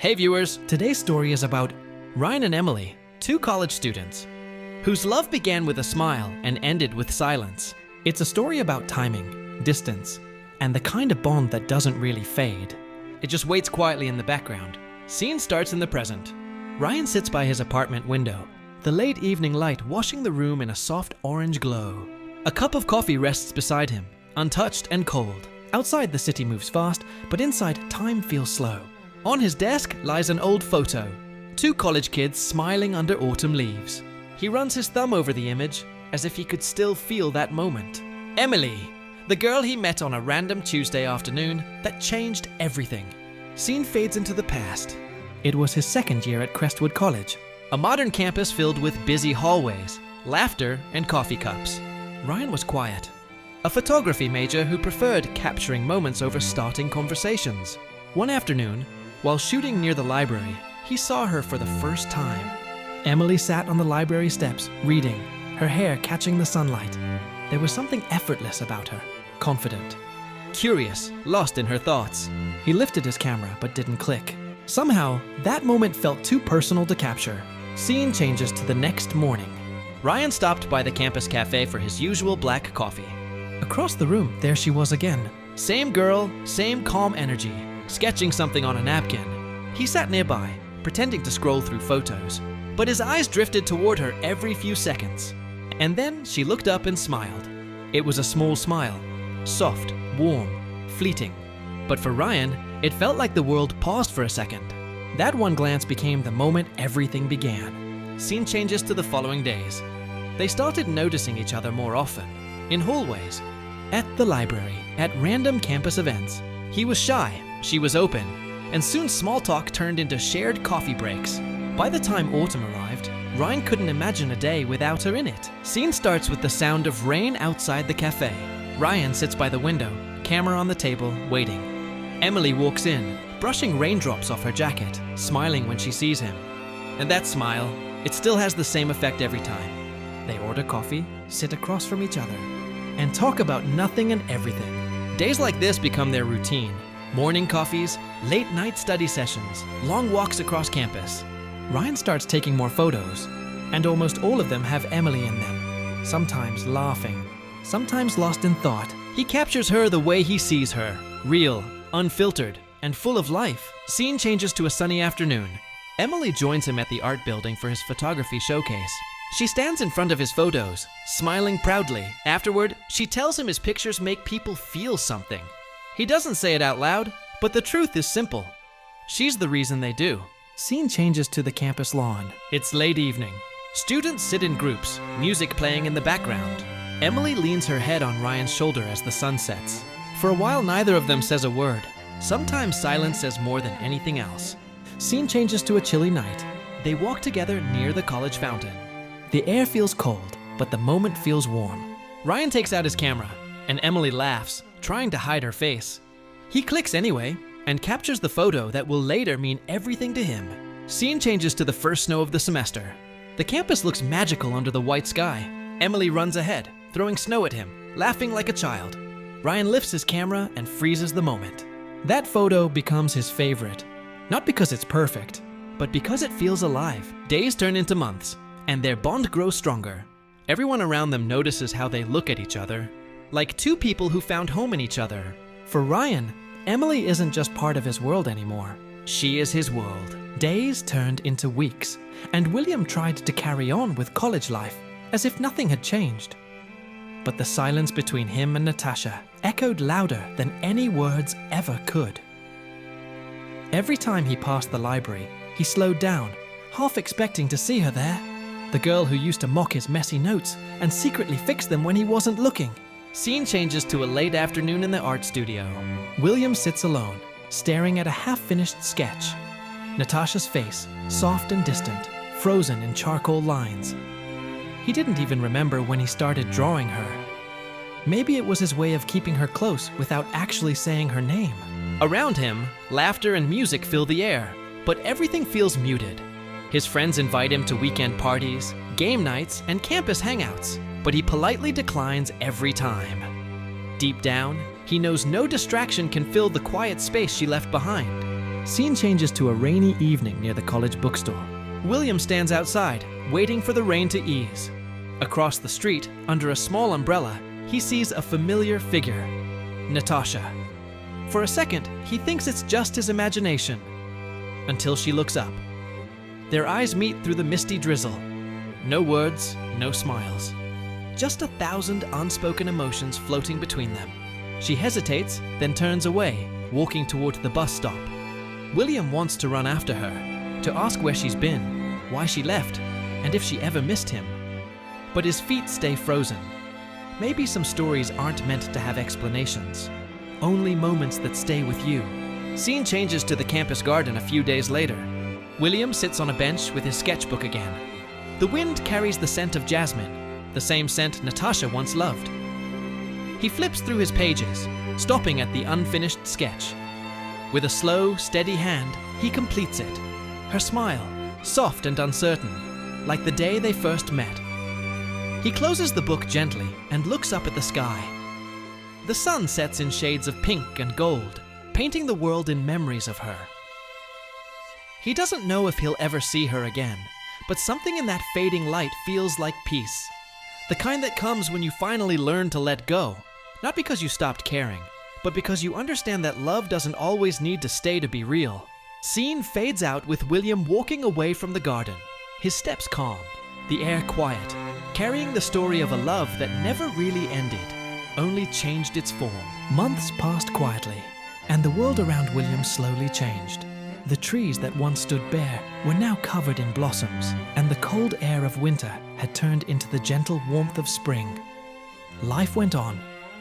Hey viewers, today's story is about Ryan and Emily, two college students, whose love began with a smile and ended with silence. It's a story about timing, distance, and the kind of bond that doesn't really fade. It just waits quietly in the background. Scene starts in the present. Ryan sits by his apartment window, the late evening light washing the room in a soft orange glow. A cup of coffee rests beside him, untouched and cold. Outside the city moves fast, but inside time feels slow. On his desk lies an old photo, two college kids smiling under autumn leaves. He runs his thumb over the image as if he could still feel that moment. Emily, the girl he met on a random Tuesday afternoon that changed everything. Scene fades into the past. It was his second year at Crestwood College, a modern campus filled with busy hallways, laughter, and coffee cups. Ryan was quiet, a photography major who preferred capturing moments over starting conversations. One afternoon, while shooting near the library, he saw her for the first time. Emily sat on the library steps, reading, her hair catching the sunlight. There was something effortless about her, confident, curious, lost in her thoughts. He lifted his camera but didn't click. Somehow, that moment felt too personal to capture. Scene changes to the next morning. Ryan stopped by the campus cafe for his usual black coffee. Across the room, there she was again. Same girl, same calm energy, sketching something on a napkin. He sat nearby, pretending to scroll through photos, but his eyes drifted toward her every few seconds. And then she looked up and smiled. It was a small smile, soft, warm, fleeting. But for Ryan, it felt like the world paused for a second. That one glance became the moment everything began. Scene changes to the following days. They started noticing each other more often, in hallways, at the library, at random campus events. He was shy, she was open, and soon small talk turned into shared coffee breaks. By the time autumn arrived, Ryan couldn't imagine a day without her in it. Scene starts with the sound of rain outside the cafe. Ryan sits by the window, camera on the table, waiting. Emily walks in, brushing raindrops off her jacket, smiling when she sees him. And that smile, it still has the same effect every time. They order coffee, sit across from each other, and talk about nothing and everything. Days like this become their routine. Morning coffees, late night study sessions, long walks across campus. Ryan starts taking more photos, and almost all of them have Emily in them, sometimes laughing, sometimes lost in thought. He captures her the way he sees her, real, unfiltered, and full of life. Scene changes to a sunny afternoon. Emily joins him at the art building for his photography showcase. She stands in front of his photos, smiling proudly. Afterward, she tells him his pictures make people feel something. He doesn't say it out loud, but the truth is simple. She's the reason they do. Scene changes to the campus lawn. It's late evening. Students sit in groups, music playing in the background. Emily leans her head on Ryan's shoulder as the sun sets. For a while, neither of them says a word. Sometimes silence says more than anything else. Scene changes to a chilly night. They walk together near the college fountain. The air feels cold, but the moment feels warm. Ryan takes out his camera, and Emily laughs, trying to hide her face. He clicks anyway, and captures the photo that will later mean everything to him. Scene changes to the first snow of the semester. The campus looks magical under the white sky. Emily runs ahead, throwing snow at him, laughing like a child. Ryan lifts his camera and freezes the moment. That photo becomes his favorite, not because it's perfect, but because it feels alive. Days turn into months, and their bond grows stronger. Everyone around them notices how they look at each other, like two people who found home in each other. For Ryan, Emily isn't just part of his world anymore. She is his world. Days turned into weeks, and William tried to carry on with college life as if nothing had changed. But the silence between him and Natasha echoed louder than any words ever could. Every time he passed the library, he slowed down, half expecting to see her there. The girl who used to mock his messy notes and secretly fix them when he wasn't looking. Scene changes to a late afternoon in the art studio. William sits alone, staring at a half-finished sketch. Natasha's face, soft and distant, frozen in charcoal lines. He didn't even remember when he started drawing her. Maybe it was his way of keeping her close without actually saying her name. Around him, laughter and music fill the air, but everything feels muted. His friends invite him to weekend parties, game nights, and campus hangouts, but he politely declines every time. Deep down, he knows no distraction can fill the quiet space she left behind. Scene changes to a rainy evening near the college bookstore. William stands outside, waiting for the rain to ease. Across the street, under a small umbrella, he sees a familiar figure, Natasha. For a second, he thinks it's just his imagination, until she looks up. Their eyes meet through the misty drizzle. No words, no smiles. Just 1,000 unspoken emotions floating between them. She hesitates, then turns away, walking toward the bus stop. William wants to run after her, to ask where she's been, why she left, and if she ever missed him. But his feet stay frozen. Maybe some stories aren't meant to have explanations, only moments that stay with you. Scene changes to the campus garden a few days later. William sits on a bench with his sketchbook again. The wind carries the scent of jasmine, the same scent Natasha once loved. He flips through his pages, stopping at the unfinished sketch. With a slow, steady hand, he completes it. Her smile, soft and uncertain, like the day they first met. He closes the book gently and looks up at the sky. The sun sets in shades of pink and gold, painting the world in memories of her. He doesn't know if he'll ever see her again, but something in that fading light feels like peace. The kind that comes when you finally learn to let go, not because you stopped caring, but because you understand that love doesn't always need to stay to be real. Scene fades out with William walking away from the garden, his steps calm, the air quiet, carrying the story of a love that never really ended, only changed its form. Months passed quietly, and the world around William slowly changed. The trees that once stood bare were now covered in blossoms, and the cold air of winter had turned into the gentle warmth of spring. Life went on,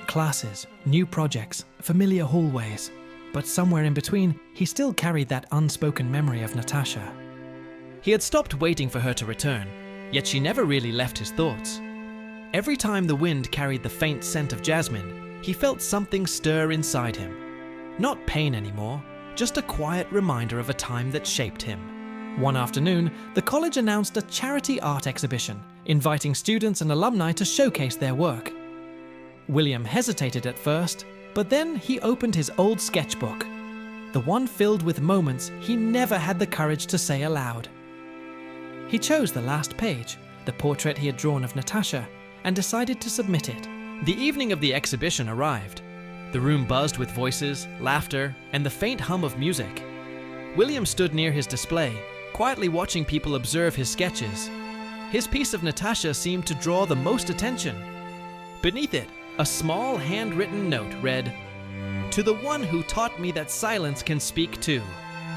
classes, new projects, familiar hallways, but somewhere in between, he still carried that unspoken memory of Natasha. He had stopped waiting for her to return, yet she never really left his thoughts. Every time the wind carried the faint scent of jasmine, he felt something stir inside him. Not pain anymore, just a quiet reminder of a time that shaped him. One afternoon, the college announced a charity art exhibition, inviting students and alumni to showcase their work. William hesitated at first, but then he opened his old sketchbook, the one filled with moments he never had the courage to say aloud. He chose the last page, the portrait he had drawn of Natasha, and decided to submit it. The evening of the exhibition arrived. The room buzzed with voices, laughter, and the faint hum of music. William stood near his display, quietly watching people observe his sketches. His piece of Natasha seemed to draw the most attention. Beneath it, a small handwritten note read, "To the one who taught me that silence can speak too."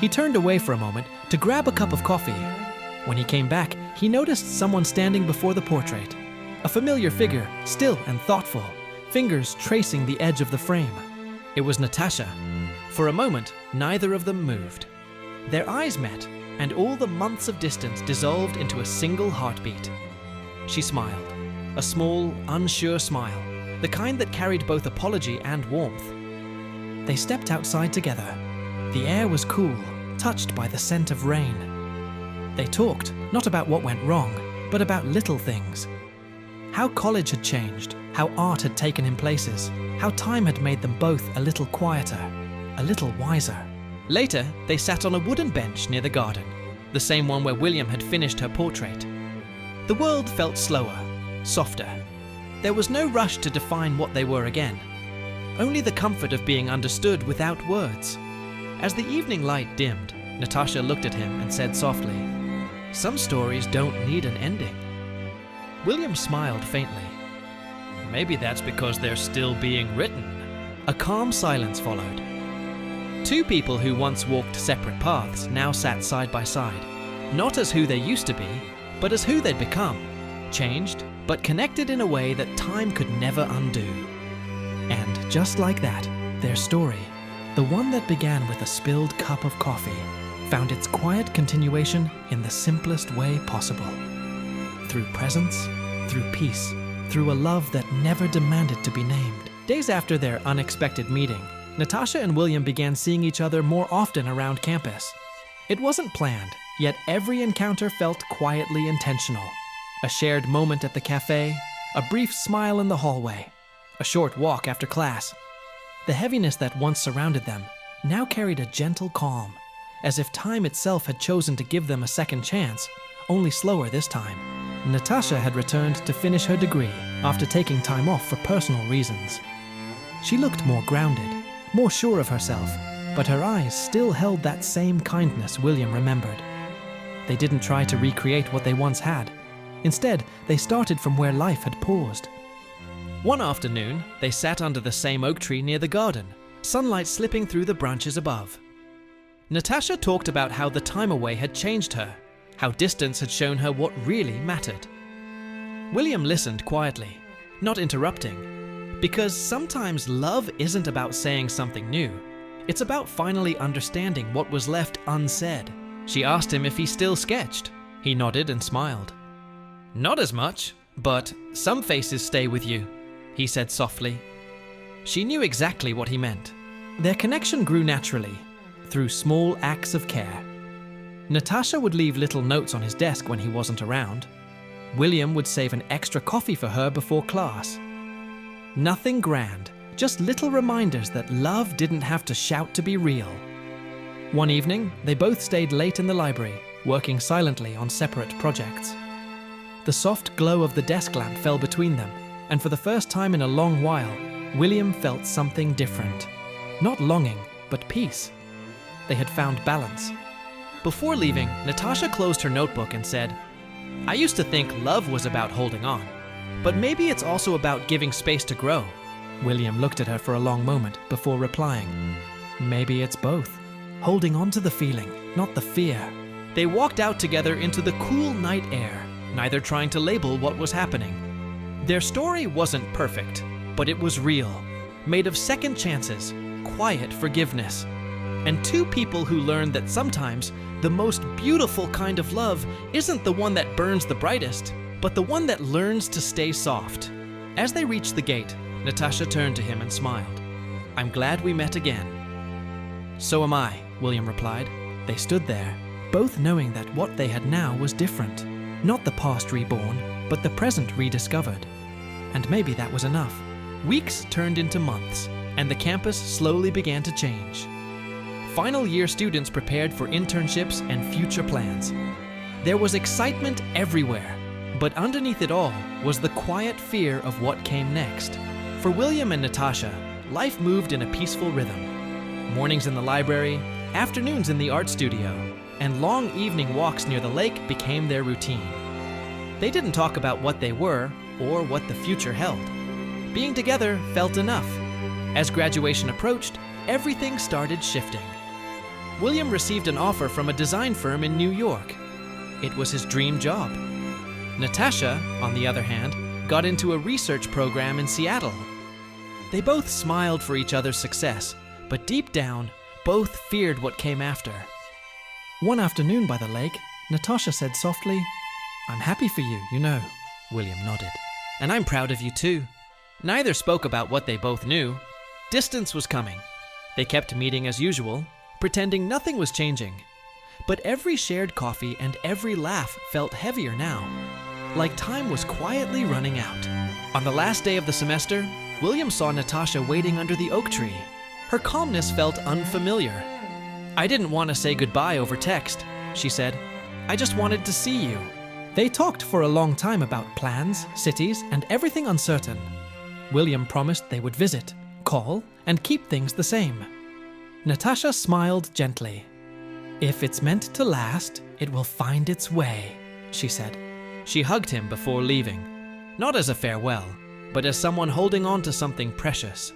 He turned away for a moment to grab a cup of coffee. When he came back, he noticed someone standing before the portrait. A familiar figure, still and thoughtful, fingers tracing the edge of the frame. It was Natasha. For a moment, neither of them moved. Their eyes met, and all the months of distance dissolved into a single heartbeat. She smiled, a small, unsure smile, the kind that carried both apology and warmth. They stepped outside together. The air was cool, touched by the scent of rain. They talked, not about what went wrong, but about little things. How college had changed, how art had taken him places, how time had made them both a little quieter, a little wiser. Later, they sat on a wooden bench near the garden, the same one where William had finished her portrait. The world felt slower, softer. There was no rush to define what they were again, only the comfort of being understood without words. As the evening light dimmed, Natasha looked at him and said softly, "Some stories don't need an ending." William smiled faintly. "Maybe that's because they're still being written." A calm silence followed. Two people who once walked separate paths now sat side by side, not as who they used to be, but as who they'd become, changed, but connected in a way that time could never undo. And just like that, their story, the one that began with a spilled cup of coffee, found its quiet continuation in the simplest way possible. Through presence, through peace, through a love that never demanded to be named. Days after their unexpected meeting, Natasha and William began seeing each other more often around campus. It wasn't planned, yet every encounter felt quietly intentional. A shared moment at the cafe, a brief smile in the hallway, a short walk after class. The heaviness that once surrounded them now carried a gentle calm, as if time itself had chosen to give them a second chance, only slower this time. Natasha had returned to finish her degree after taking time off for personal reasons. She looked more grounded, more sure of herself, but her eyes still held that same kindness William remembered. They didn't try to recreate what they once had. Instead, they started from where life had paused. One afternoon, they sat under the same oak tree near the garden, sunlight slipping through the branches above. Natasha talked about how the time away had changed her, how distance had shown her what really mattered. William listened quietly, not interrupting, because sometimes love isn't about saying something new. It's about finally understanding what was left unsaid. She asked him if he still sketched. He nodded and smiled. "Not as much, but some faces stay with you," he said softly. She knew exactly what he meant. Their connection grew naturally, through small acts of care. Natasha would leave little notes on his desk when he wasn't around. William would save an extra coffee for her before class. Nothing grand, just little reminders that love didn't have to shout to be real. One evening, they both stayed late in the library, working silently on separate projects. The soft glow of the desk lamp fell between them, and for the first time in a long while, William felt something different. Not longing, but peace. They had found balance. Before leaving, Natasha closed her notebook and said, "I used to think love was about holding on, but maybe it's also about giving space to grow." William looked at her for a long moment before replying, "Maybe it's both. Holding on to the feeling, not the fear." They walked out together into the cool night air, neither trying to label what was happening. Their story wasn't perfect, but it was real, made of second chances, quiet forgiveness, and two people who learned that sometimes the most beautiful kind of love isn't the one that burns the brightest, but the one that learns to stay soft. As they reached the gate, Natasha turned to him and smiled. "I'm glad we met again." "So am I," William replied. They stood there, both knowing that what they had now was different. Not the past reborn, but the present rediscovered. And maybe that was enough. Weeks turned into months, and the campus slowly began to change. Final year students prepared for internships and future plans. There was excitement everywhere, but underneath it all was the quiet fear of what came next. For William and Natasha, life moved in a peaceful rhythm. Mornings in the library, afternoons in the art studio, and long evening walks near the lake became their routine. They didn't talk about what they were or what the future held. Being together felt enough. As graduation approached, everything started shifting. William received an offer from a design firm in New York. It was his dream job. Natasha, on the other hand, got into a research program in Seattle. They both smiled for each other's success, but deep down, both feared what came after. One afternoon by the lake, Natasha said softly, "I'm happy for you, you know." William nodded. "And I'm proud of you too." Neither spoke about what they both knew. Distance was coming. They kept meeting as usual, pretending nothing was changing. But every shared coffee and every laugh felt heavier now, like time was quietly running out. On the last day of the semester, William saw Natasha waiting under the oak tree. Her calmness felt unfamiliar. "I didn't want to say goodbye over text," she said. "I just wanted to see you." They talked for a long time about plans, cities, and everything uncertain. William promised they would visit, call, and keep things the same. Natasha smiled gently. "If it's meant to last, it will find its way," she said. She hugged him before leaving, not as a farewell, but as someone holding on to something precious.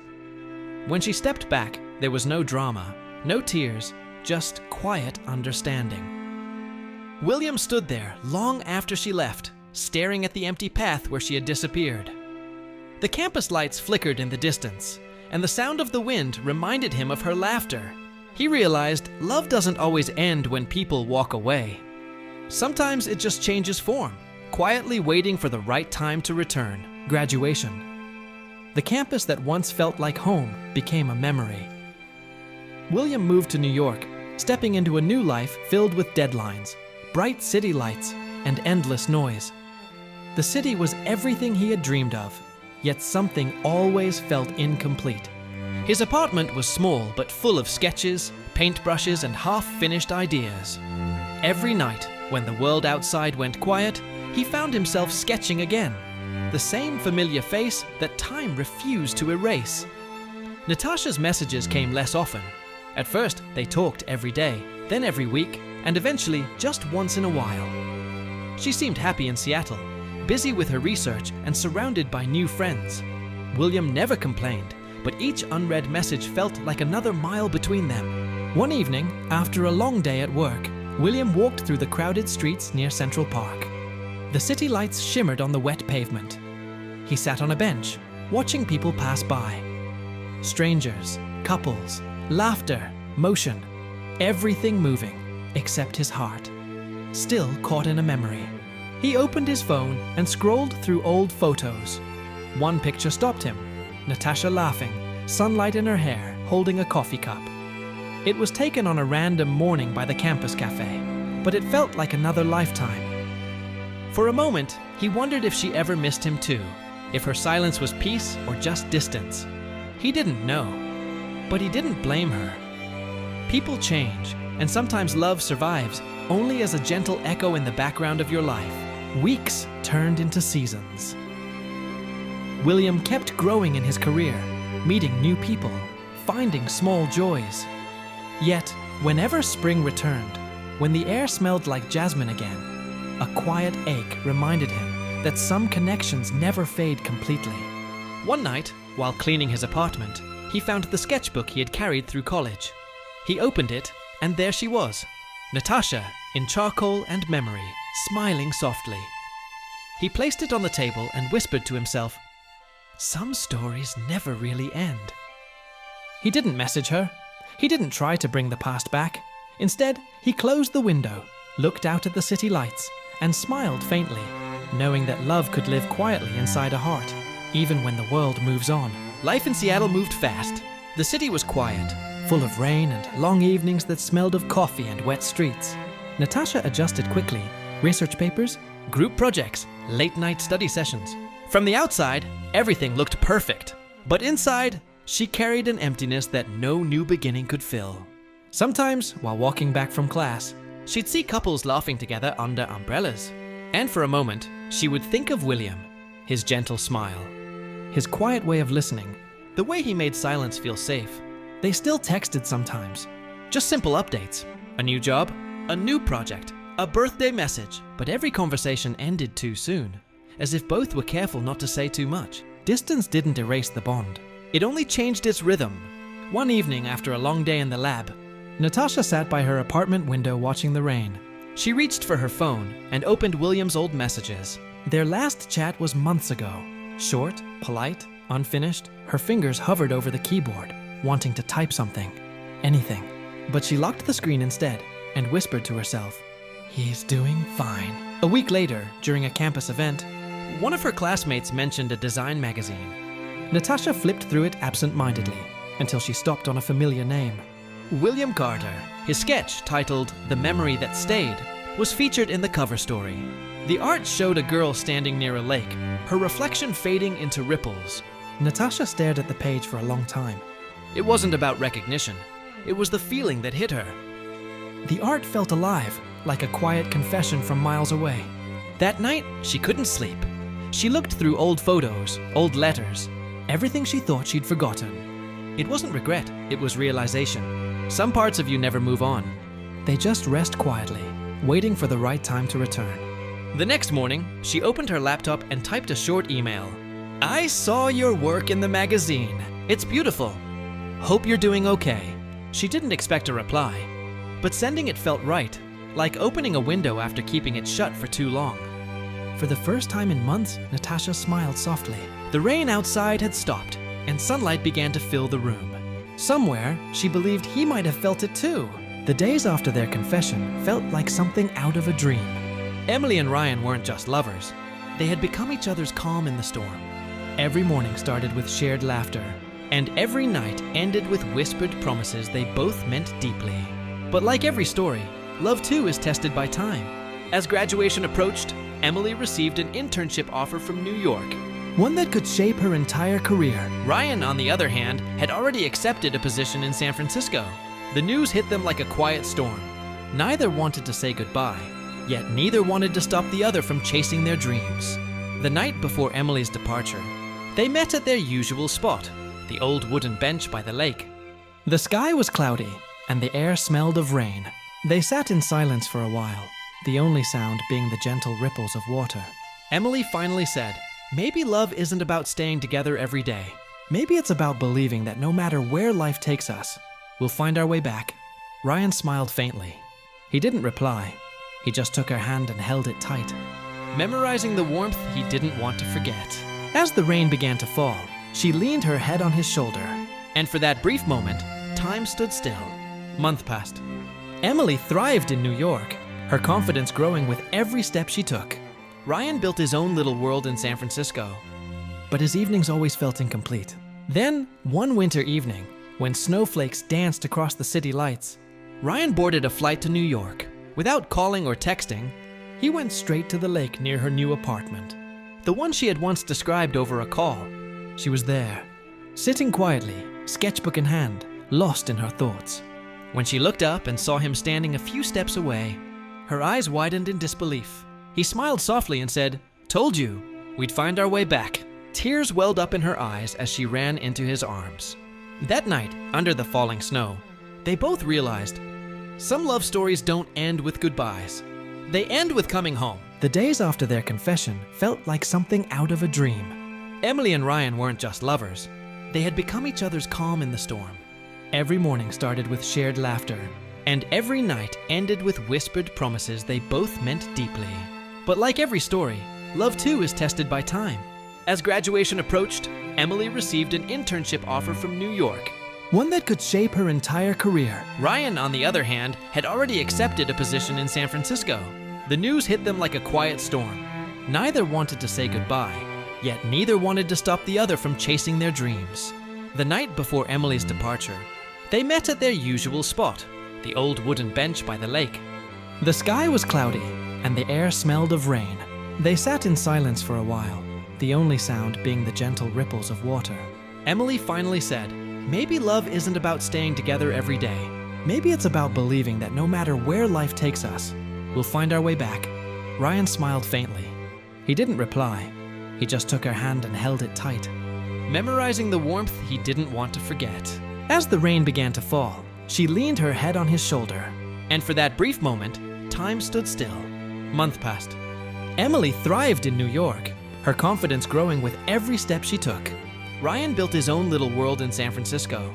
When she stepped back, there was no drama, no tears, just quiet understanding. William stood there long after she left, staring at the empty path where she had disappeared. The campus lights flickered in the distance, and the sound of the wind reminded him of her laughter. He realized love doesn't always end when people walk away. Sometimes it just changes form, quietly waiting for the right time to return. Graduation. The campus that once felt like home became a memory. William moved to New York, stepping into a new life filled with deadlines, bright city lights, and endless noise. The city was everything he had dreamed of, yet something always felt incomplete. His apartment was small but full of sketches, paintbrushes, and half-finished ideas. Every night, when the world outside went quiet, he found himself sketching again. The same familiar face that time refused to erase. Natasha's messages came less often. At first, they talked every day, then every week, and eventually just once in a while. She seemed happy in Seattle, busy with her research and surrounded by new friends. William never complained, but each unread message felt like another mile between them. One evening, after a long day at work, William walked through the crowded streets near Central Park. The city lights shimmered on the wet pavement. He sat on a bench, watching people pass by. Strangers, couples, laughter, motion, everything moving, except his heart, still caught in a memory. He opened his phone and scrolled through old photos. One picture stopped him, Natasha laughing, sunlight in her hair, holding a coffee cup. It was taken on a random morning by the campus cafe, but it felt like another lifetime. For a moment, he wondered if she ever missed him too, if her silence was peace or just distance. He didn't know, but he didn't blame her. People change, and sometimes love survives only as a gentle echo in the background of your life. Weeks turned into seasons. William kept growing in his career, meeting new people, finding small joys. Yet, whenever spring returned, when the air smelled like jasmine again, a quiet ache reminded him that some connections never fade completely. One night, while cleaning his apartment, he found the sketchbook he had carried through college. He opened it, and there she was, Natasha, in charcoal and memory, smiling softly. He placed it on the table and whispered to himself, "Some stories never really end." He didn't message her. He didn't try to bring the past back. Instead, he closed the window, looked out at the city lights, and smiled faintly, knowing that love could live quietly inside a heart, even when the world moves on. Life in Seattle moved fast. The city was quiet, full of rain and long evenings that smelled of coffee and wet streets. Natasha adjusted quickly. Research papers, group projects, late-night study sessions. From the outside, everything looked perfect. But inside, she carried an emptiness that no new beginning could fill. Sometimes, while walking back from class, she'd see couples laughing together under umbrellas. And for a moment, she would think of William, his gentle smile, his quiet way of listening, the way he made silence feel safe. They still texted sometimes, just simple updates. A new job, a new project, a birthday message. But every conversation ended too soon, as if both were careful not to say too much. Distance didn't erase the bond. It only changed its rhythm. One evening after a long day in the lab, Natasha sat by her apartment window watching the rain. She reached for her phone and opened William's old messages. Their last chat was months ago. Short, polite, unfinished, her fingers hovered over the keyboard, wanting to type something, anything. But she locked the screen instead and whispered to herself, "He's doing fine." A week later, during a campus event, one of her classmates mentioned a design magazine. Natasha flipped through it absent-mindedly until she stopped on a familiar name. William Carter. His sketch, titled "The Memory That Stayed," was featured in the cover story. The art showed a girl standing near a lake, her reflection fading into ripples. Natasha stared at the page for a long time. It wasn't about recognition. It was the feeling that hit her. The art felt alive, like a quiet confession from miles away. That night, she couldn't sleep. She looked through old photos, old letters, everything she thought she'd forgotten. It wasn't regret, it was realization. Some parts of you never move on. They just rest quietly, waiting for the right time to return. The next morning, she opened her laptop and typed a short email. "I saw your work in the magazine. It's beautiful. Hope you're doing okay." She didn't expect a reply, but sending it felt right, like opening a window after keeping it shut for too long. For the first time in months, Natasha smiled softly. The rain outside had stopped, and sunlight began to fill the room. Somewhere, she believed he might have felt it too. The days after their confession felt like something out of a dream. Emily and Ryan weren't just lovers. They had become each other's calm in the storm. Every morning started with shared laughter, and every night ended with whispered promises they both meant deeply. But like every story, love too is tested by time. As graduation approached, Emily received an internship offer from New York, one that could shape her entire career. Ryan, on the other hand, had already accepted a position in San Francisco. The news hit them like a quiet storm. Neither wanted to say goodbye, yet neither wanted to stop the other from chasing their dreams. The night before Emily's departure, they met at their usual spot, the old wooden bench by the lake. The sky was cloudy, and the air smelled of rain. They sat in silence for a while, the only sound being the gentle ripples of water. Emily finally said, "Maybe love isn't about staying together every day. Maybe it's about believing that no matter where life takes us, we'll find our way back." Ryan smiled faintly. He didn't reply. He just took her hand and held it tight, memorizing the warmth he didn't want to forget. As the rain began to fall, she leaned her head on his shoulder, and for that brief moment, time stood still. Month passed. Emily thrived in New York, her confidence growing with every step she took. Ryan built his own little world in San Francisco, but his evenings always felt incomplete. Then, one winter evening, when snowflakes danced across the city lights, Ryan boarded a flight to New York. Without calling or texting, he went straight to the lake near her new apartment, the one she had once described over a call. She was there, sitting quietly, sketchbook in hand, lost in her thoughts. When she looked up and saw him standing a few steps away, her eyes widened in disbelief. He smiled softly and said, "Told you, we'd find our way back." Tears welled up in her eyes as she ran into his arms. That night, under the falling snow, they both realized some love stories don't end with goodbyes. They end with coming home. The days after their confession felt like something out of a dream. Emily and Ryan weren't just lovers. They had become each other's calm in the storm. Every morning started with shared laughter, and every night ended with whispered promises they both meant deeply. But like every story, love too is tested by time. As graduation approached, Emily received an internship offer from New York, one that could shape her entire career. Ryan, on the other hand, had already accepted a position in San Francisco. The news hit them like a quiet storm. Neither wanted to say goodbye, yet neither wanted to stop the other from chasing their dreams. The night before Emily's departure, they met at their usual spot, the old wooden bench by the lake. The sky was cloudy, and the air smelled of rain. They sat in silence for a while, the only sound being the gentle ripples of water. Emily finally said, "Maybe love isn't about staying together every day. Maybe it's about believing that no matter where life takes us, we'll find our way back." Ryan smiled faintly. He didn't reply. He just took her hand and held it tight, memorizing the warmth he didn't want to forget. As the rain began to fall, she leaned her head on his shoulder, and for that brief moment, time stood still. Month passed. Emily thrived in New York, her confidence growing with every step she took. Ryan built his own little world in San Francisco,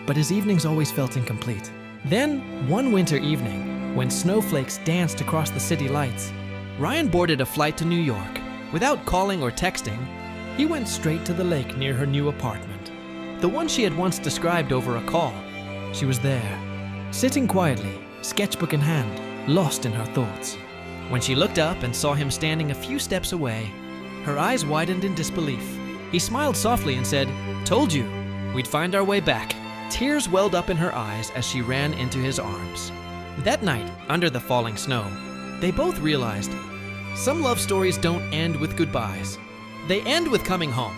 but his evenings always felt incomplete. Then, one winter evening, when snowflakes danced across the city lights, Ryan boarded a flight to New York. Without calling or texting, he went straight to the lake near her new apartment, the one she had once described over a call. She was there, sitting quietly, sketchbook in hand, lost in her thoughts. When she looked up and saw him standing a few steps away, her eyes widened in disbelief. He smiled softly and said, "Told you, we'd find our way back." Tears welled up in her eyes as she ran into his arms. That night, under the falling snow, they both realized some love stories don't end with goodbyes. They end with coming home.